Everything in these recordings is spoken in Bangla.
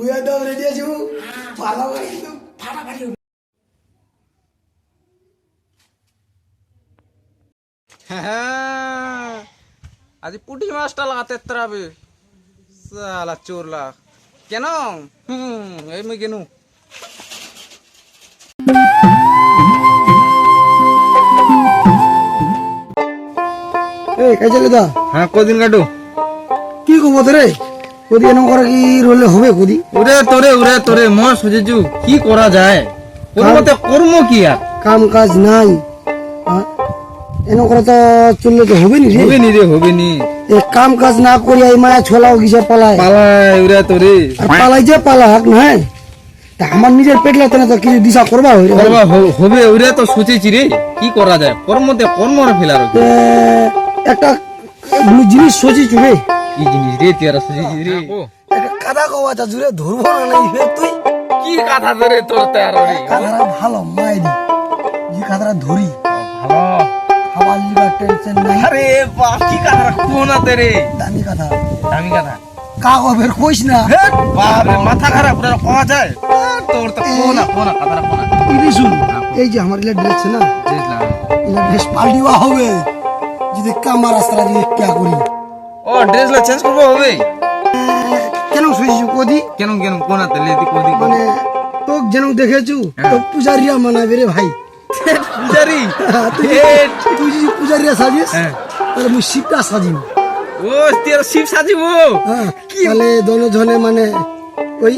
মুই একদম রেডি আছি ভালো করে কিন্তু ফাটাফাটি হবে। হ্যাঁ আজ পুটি মাছটা লাগাতে তরাবে সালা চোরলা কেন এই মুই কেন এই কাজলে দা হ্যাঁ কদিন কাটু কি কব তোরে কদি এরকম করে কি রলে হবে কদি ওরে তোরে মন সুজেজু কি করা যায় কর্মতে কর্ম কি আর কাম কাজ নাই এরকম করে তো চললে তো হবে নি হবে নি এই কাম কাজ না করি এই মায়া ছোলাও গিয়ে পালায় ওরে তোরে আর পালাই যে পালাক না তা আমার নিজের পেট লাগতে না তো কিছু দিশা করবা হবে ওরে তো সোচেছি রে কি করা যায় কর্মতে কর্মর ফেলার একটা জিনিস সোচিছু রে কি জিনিস রে তুই সোচেছি রে একটা কাদা কওয়া যা জুড়ে ধরবো না নাই ফের তুই কি কথা ধরে তোর তৈয়ার রে কাদারা ভালো মাইরি যে কাদারা ধরি ভালো খাবার লিবার টেনশন নাই আরে বাপ কি কথা কোনা রে দামি কথা দামি কথা কাগো ফের কইস না বাপ রে মাথা খারাপ পুরো কোয়া যায় তোর তো কোনা কথাটা কোনা এই শুন এই যে আমার ইলা ড্রেস না বুঝলাম ইলা ড্রেস পাল্টিবা হবে যদি কামার রাস্তা যদি কি করি ও ড্রেস লা চেঞ্জ করব হবে কেন শুইছু কদি কেন কোনা তে লেদি কদি মানে তোক যেন দেখেছু তো পূজারিয়া মানাবে রে ভাই পূজারি তুই যদি পূজারিয়া সাজিস তাহলে মুই শিবটা সাজিম ও তোর শিব সাজিব তাহলে দোনো জনে মানে ওই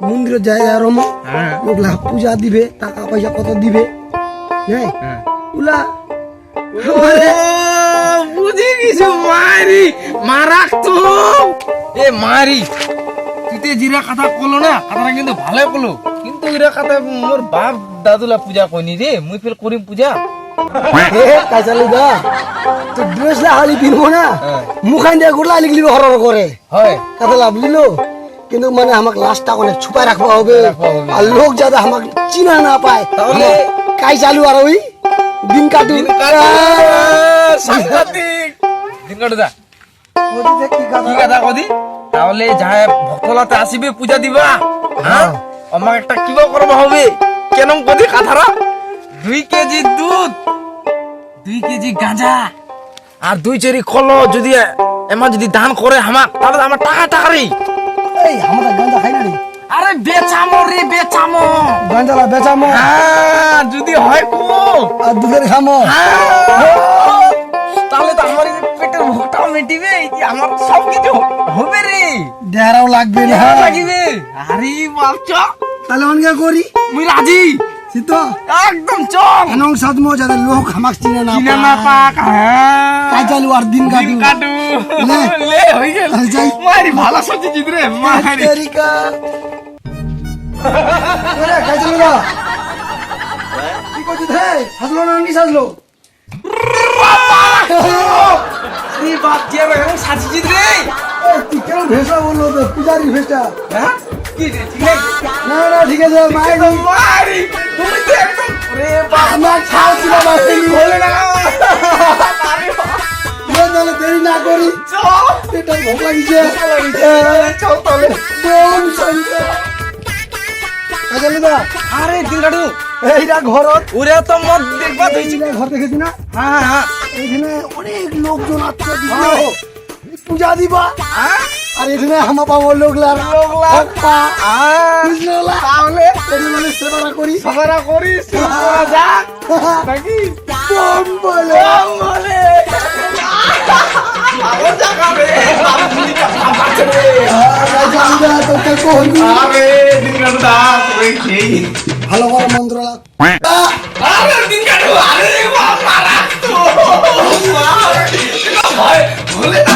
মন্দিরের জায়গা রম ওগুলা পূজা দিবে টাকা পয়সা কত দিবে হ্যাঁ ওলা বুঝে গেছি মারাক তো এ মারি তুই জিরা কথা কলো না কথাটা কিন্তু ভালো কলো কিন্তু এরা কথা মোর বাপ দাদুলা পূজা কইনি রে মুই ফের করিম পূজা কাইসালি দা তো ড্রেস লা হালি পিনবো না মুখান দিয়ে গুলা লিখলি হরর করে হয় কথা লাভ লিলো কিন্তু মানে আমাকে লাস্টটা অনেক ছুপায় রাখবা হবে আর লোক যাতে আমাকে চিনা না পায় তাহলে কাই চালু আর ওই দিন কাটু সাংঘাতিক দিন কাটু দা কি কথা কদি তাহলে যায় ভক্তলাতে আসিবে পূজা দিবা হ্যাঁ আমাকে একটা কিবা করবা হবে কেন কদি কথারা 2 কেজি দুধ 2 কেজি গাঁজা আর 2 চেরি কলো যদি এমা যদি দান করে আমাক তাহলে আমার টাকা রে এই আমরা গাঁজা খাই না রে আরে বেচামো গাঁজালা বেচামো হ্যাঁ যদি হয় কো আর দুধের খামো তাহলে তো আমার পেটের ভোকটাও মিটিবে আমার সব কিছু হবে রে দেরাও লাগবে না লাগিবে আরে বাচ্চা তাহলে অনকে করি মুই রাজি সিতো একদম চল এনং সাদমো যাতে লোক আমাক চিনে না পাক হ্যাঁ কাই চালু আর দিন কাটু লে হই গেল যাই মারি ভালো সত্যি জিত রে মারি তেরিকা ওরে কাই চালু না কি করছিস হে সাজলো না নি সাজলো আরে বাপ যে রে সাজি জিত রে তুই কেন ভেসা বললো তো পূজারি ভেসা হ্যাঁ কি রে ঠিক আছে না ঠিক আছে মারি তুমি তো একদম রে বাপ আমার ছাও ছিল বাসি বলে না তাহলে দেরি না করি চল এটা ভোক লাগিছে চল তাহলে বোম সঙ্গে কাজলে দা আরে দিন কাটু এইটা ঘরত ওরে তো মত দেখবা ধইছি এইটা ঘর দেখেছি না হ্যাঁ এইখানে অনেক লোকজন আছে পূজা দিবা হ্যাঁ আর এখানে হামা পাবো লোকলার তাহলে মানে সেবারা করি সবারা করিস যা নাকি বোম বলে বলে আলো জাগাবে তোকে কহবি আরে দিন কাটু দা তুই খেই ভালো ভালো মন্ত্র লাগ আরে দিন কাটু আরে মারা তো ভাই বলে না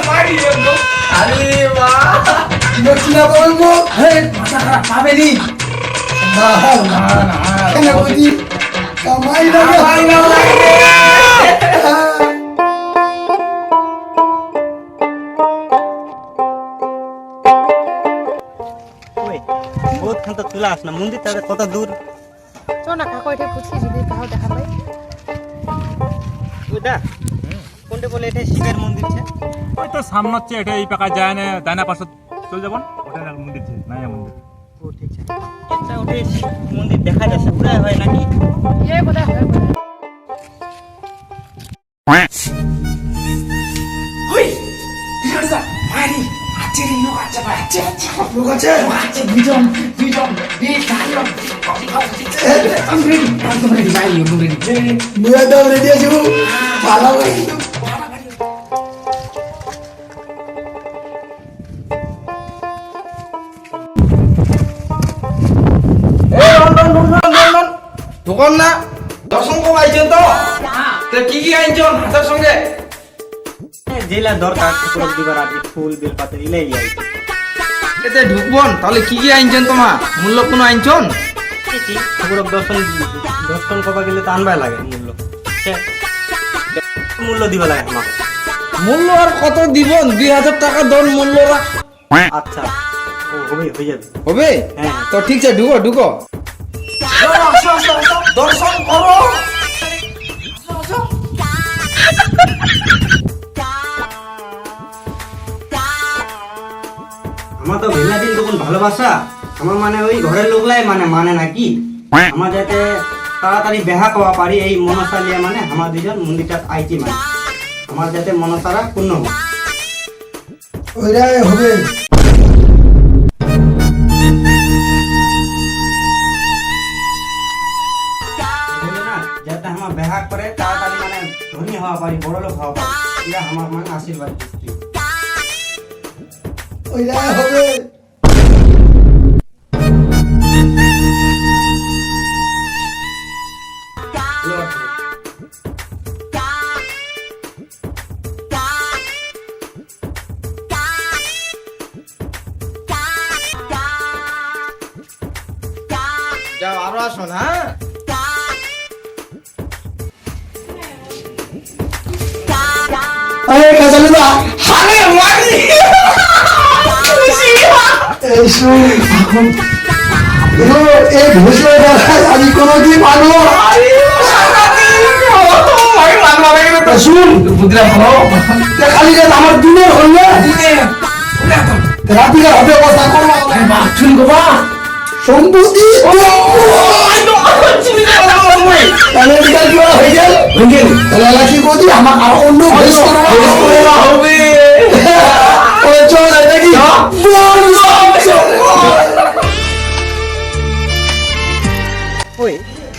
মারি একদম আরে বাহ চিনা বলবো হে মাথা খারাপ পাবে নি না কেন বুঝি কামাই লাগে বহুত খান তো চলে আস না মন্দির তাহলে কত দূর চ না কাকা এটা পুছি যদি কাউ দেখা পাই ওইটা কোনটা বলে এটা শিবের মন্দির আছে ওই তো সামনে হচ্ছে এটা এই পাকা যায় না ডাইনা পাশে চলে যাবন ও ঠিক আছে একটা ওটা মন্দির দেখা যাচ্ছে পুরাই হয় নাকি এ বোধহয় হয় বোধহয়। লোক আছে একদম রেডি আছি ভালো করে কিন্তু দোকান না দর্শন কম আইছেন তো কি কি আইছেন হাতের সঙ্গে জেলা দরকার ঠাকুর দিবার আর ফুল বেলপাতা ইলাই আইছে এতে ঢুকবন তাহলে কি কি আইছেন তোমার মূল্য কোনো আইছেন ঠাকুর দর্শন করবা গেলে তো আনবাই লাগে মূল্য মূল্য দিবা লাগে আমার মূল্য আর কত দিবন 2000 টাকা দন মূল্যরা আচ্ছা ও হবে হয়ে যাবে হবে হ্যাঁ। তো ঠিক আছে ঢুকো ঢুকো দর্শন করো আমার তো ভেলা দিন তখন ভালোবাসা আমার মানে ওই ঘরের লোকলাই মানে নাকি আমার যাতে তাড়াতাড়ি বেহা পাওয়া পারি এই মনসা লিয়া মানে আমার দুজন মন্দিরটা আইছি মানে আমার যাতে মনসারা পূর্ণ হোক ওইটাই হবে বুঝলে না যাতে আমার বেহা করে তাড়াতাড়ি মানে ধনী হওয়া পারি বড় লোক হওয়া পারি এটা আমার মানে আশীর্বাদ দিচ্ছি ওইটাই হবে যাও আরো আসুন হ্যাঁ আরে কাজালি দা আরে মারি এই শুন এখন এই ঘোষণা আমি কোনোদিন মানব শুন বুদ্রা ভালো খালি আমার দিনের হইলে রাতিকার হবে অবস্থা করবো শুন গোবা সম্পত্তি তাহলে এদিকে কি হয়ে গেল তাহলে কি করছি আমার আরো অন্য হবে চল দেখি ওই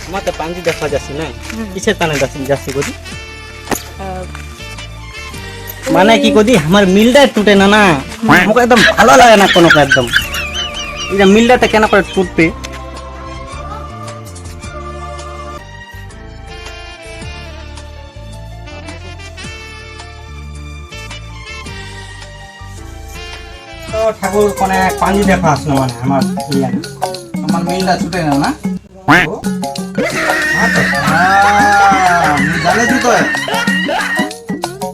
আমার তো পাঞ্জি দেখা যাচ্ছে না কিসের টানে যাচ্ছি কদি মানে কি কদি আমার মিলটা টুটে না না আমাকে একদম ভালো লাগে না কোনো একদম এটা মিলটা কেন করে টুটবে তো ঠাকুর কোনে পাঞ্জি দেখা আসলো মানে আমার আমার মিলটা ছুটে না না জানে তো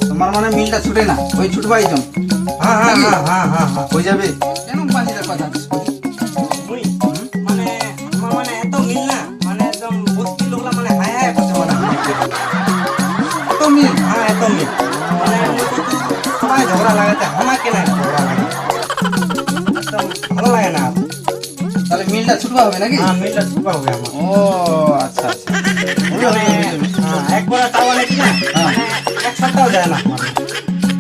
তোমার মানে মিলটা ছুটে না ওই ছুটবাই জন হ্যাঁ হ্যাঁ হ্যাঁ হ্যাঁ হ্যাঁ হ্যাঁ হয়ে যাবে কেন পাঞ্জিটা কথা ওই মানে আমার মানে এত মিল না মানে একদম বস্তি লোকলা মানে হায় হায় করছে মানে কত মিল হ্যাঁ এত মিল মানে সবাই ঝগড়া লাগাতে আমাকে না ঝগড়া লাগে একদম ভালো লাগে না তাহলে মিলটা ছুটবা হবে নাকি হ্যাঁ মিলটা সুপার হবে আমার ও আচ্ছা আচ্ছা মানে হ্যাঁ একবার চাওয়া নাকি না মানে এক সপ্তাহ যায় না মানে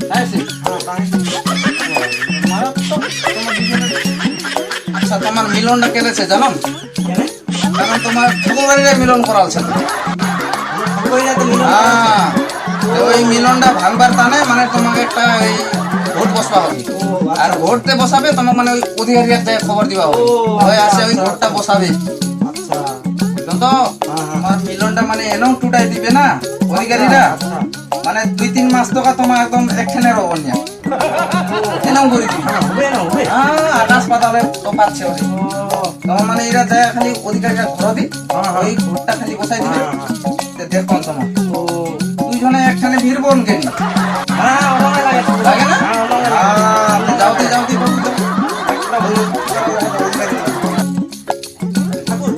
তাই সে? হ্যাঁ তাই মারাত্মক তোমার দুজনের। আচ্ছা তোমার মিলনটা কেলেছে জানো কেন কারণ তোমার ঠাকুরবাড়িরা মিলন করালছে তো। আমার সবাই যাতে মিল হ্যাঁ তো ওই মিলনটা ভাঙবার টানে মানে তোমাকে একটা এই ভোট বসবা হবে আর ভোটতে বসাবে তোমাকে মানে ওই অধিকারী একটা খবর দিবা হবে ওই আসে ওই ভোটটা বসাবে আচ্ছা বুঝলেন তো তোমার মিলনটা মানে এনেও টুটাই দিবে না অধিকারীরা আচ্ছা মানে 2-3 মাস তো তোমার একদম একখানে রব না এনেও করে দিবে হবে না হবে হ্যাঁ আকাশ পাতালে তো পাচ্ছে ওই তোমার মানে এরা যায় খালি অধিকারীরা ঘর দি ওই ভোটটা খালি বসাই দিবে দেখুন তোমার ও দুইজনে একখানে ভিড় বন কেন হ্যাঁ আমার লাগে লাগে না হ্যাঁ আমার লাগে আপনি যাওতে যাওতে একটা বলি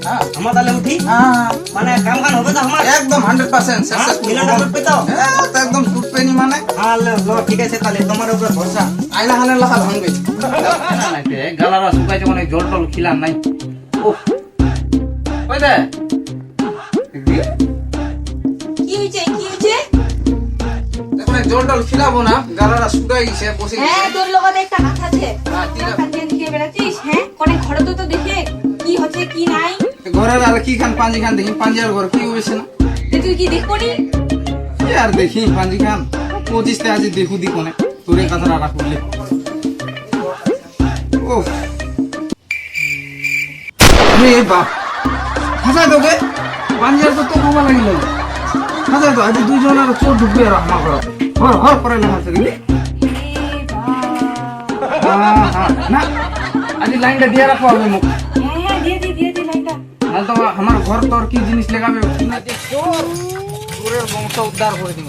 হ্যাঁ আমার তাহলে উঠি মানে কাম কান হবে তো আমার একদম 100% সাকসেসফুল মিলনটা করবে তো একদম টুটবে নি মানে হ্যাঁ লো ঠিক আছে তাহলে তোমার উপরে ভরসা আইলা হানে লাহা ভাঙবে গালারা শুকাইছে মানে জল টল খিলাম নাই ও ওই দে কি হয়েছে কি হয়েছে এখন জল টল খিলাবো না গালারা শুকাই গেছে বসে হ্যাঁ তোর লগতে একটা হাত আছে হ্যাঁ, ঠিক আছে। কাটিয়ে দিয়ে বেড়াচ্ছিস হ্যাঁ কোনে ঘরে তো দেখে কি হচ্ছে কি নাই ঘরের আর কি খান পাঞ্জি খান দেখি পাঞ্জিয়ার ঘর কি হয়েছে না তুই কি দেখবো নি কি আর দেখি পাঞ্জি খান 25 তে আজ দেখু দি কোনে তোরে কথাটা রাখলি ও রে বাপ হাসা তোকে পাঞ্জিয়ার তো কমা লাগিল হাসা তো আজ দুইজনের চোর ঢুকবে আর আমার ঘর ঘর ঘর করে না হাসা গেলি না আজ লাইনটা দিয়ে রাখো আমি মুখ হ্যাঁ দিয়ে দি লাইনটা না তো আমার ঘর তোর কি জিনিস লাগাবে চোর চোরের বংশ উদ্ধার করে দিব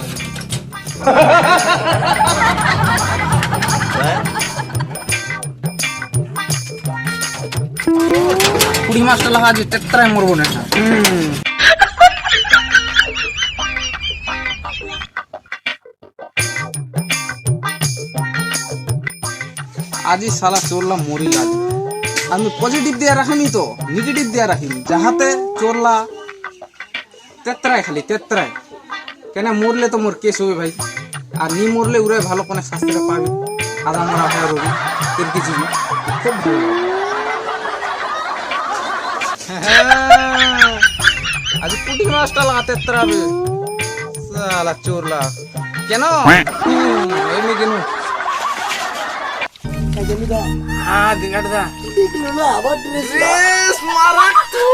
কুড়ি মাসটা লাগা যে তেত্রায় মরবো না আজি শালা চোরলা মরিলা আমি পজিটিভ দিয়ে রাখিনি তো নেগেটিভ দিয়ে রাখিনি যাহাতে চোরলা তেত্রায় খালি তেত্রায় কেন মরলে তো মোর কেস হবে ভাই আর নি মরলে উড়ে ভালো কোনো শাস্তিটা পাবি আদা মরা হয়ে রবি তোর কিছু খুব ভালো আজ কুটি মাছটা লাগা তেত্রাবে শালা চোরলা কেন এমনি কেন দিনাটা আবার ড্রেস Yes, Maratu!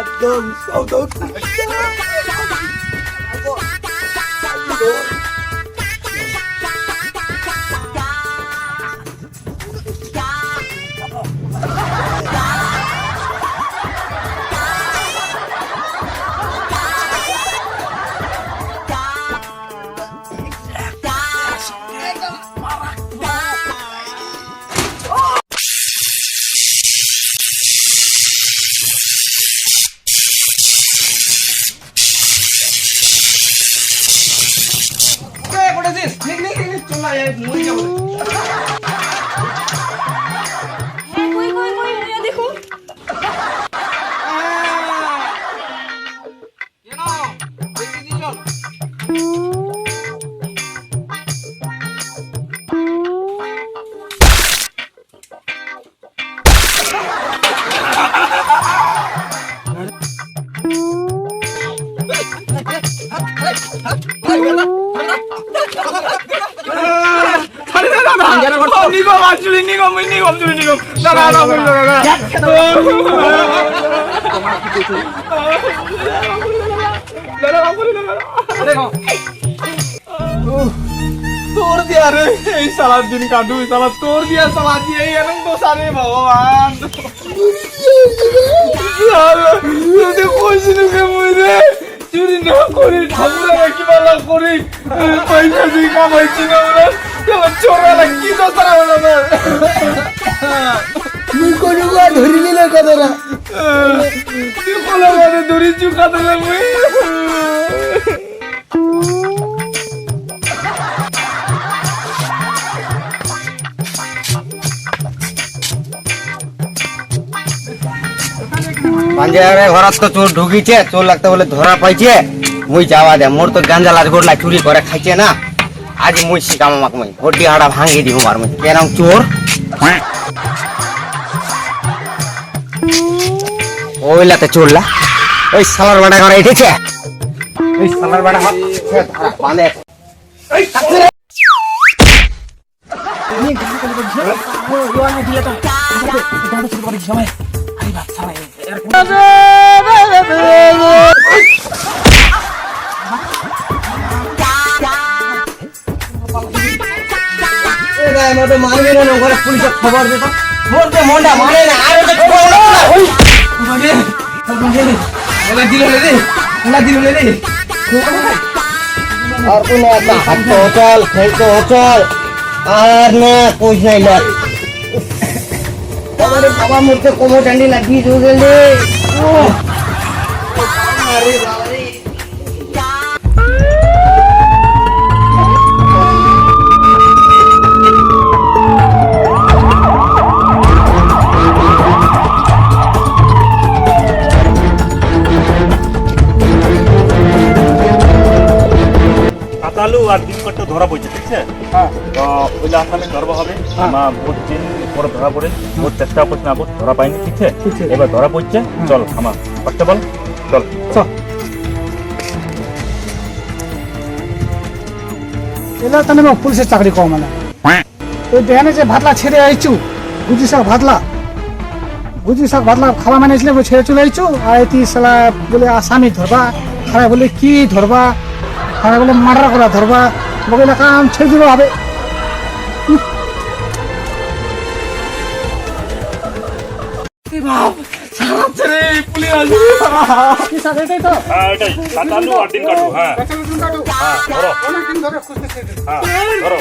একদম হ্যাঁ কই মুইও দেখো তোর দিয়া রে এই সারা দিন কাটু সারা তোর দিয়া সারা দিয়ে এরকম তো সারে ভগবান তুই কইছিস কে মইরে চুরি না করি ঠাকুরা কি বালা করি পয়সা দিয়ে কামাইছি না ওরা চোরা কি তো সারা হলো না তুই কোনো ধরি নিলে কথাটা তুই বলা মানে ধরি চুকা দিলে মুই পাঞ্জাবের ঘরত তো চোর ঢুকিছে চোর লাগতে বলে ধরা পাইছে মুই যাওয়া দে মোর তো গাঞ্জা লাজ গোটলা চুরি করে খাইছে না আজ মুই শিকাম আমাকে মুই হড্ডি হাড়া ভাঙিয়ে দিব মার মুই কেরম চোর ওইলাতে চোরলা ওই সালার বাড়া ঘরে এসেছে ওই সালার বাড়া ধরা বাঁধে মারবে না ঘরে পুলিশের খবর দিত মোর তো মনটা মানে না আর ওটা খবর না ওই ওলা দিল রে আর কোন একটা হাঁটতে চল খেলতে চল আর না কই নাই লয় আমারে বাবা মুখে কোমর ডান্ডি লাগিয়ে দিয়ে গেলে আরে বাবা রে কাতালু আর ডিম করতে ধরা পড়ছে ঠিক আছে তো ওই আসামি ধরবা হবে আমার বহুত দিন পরে ধরা পড়ে বহুত চেষ্টা করছে না ধরা পাইনি ঠিক আছে এবার ধরা পড়ছে চল আমার করতে বল চল এলা তানে মই পুলিশের চাকরি কম মানে ওই দেখানে যে ভাতলা ছেড়ে আইছু গুজি শাক ভাতলা খাওয়া মানে ছেড়ে চলে আইছু আর এটি সালা বলে আসামি ধরবা খারাপ বলে কি ধরবা খারাপ বলে মার্ডার করা ধরবা বলে কাম ছেড়ে দিল হবে হ্যাঁ এটাই কাতালু আর ডিম কাটু হ্যাঁ ধরো হ্যাঁ ধরো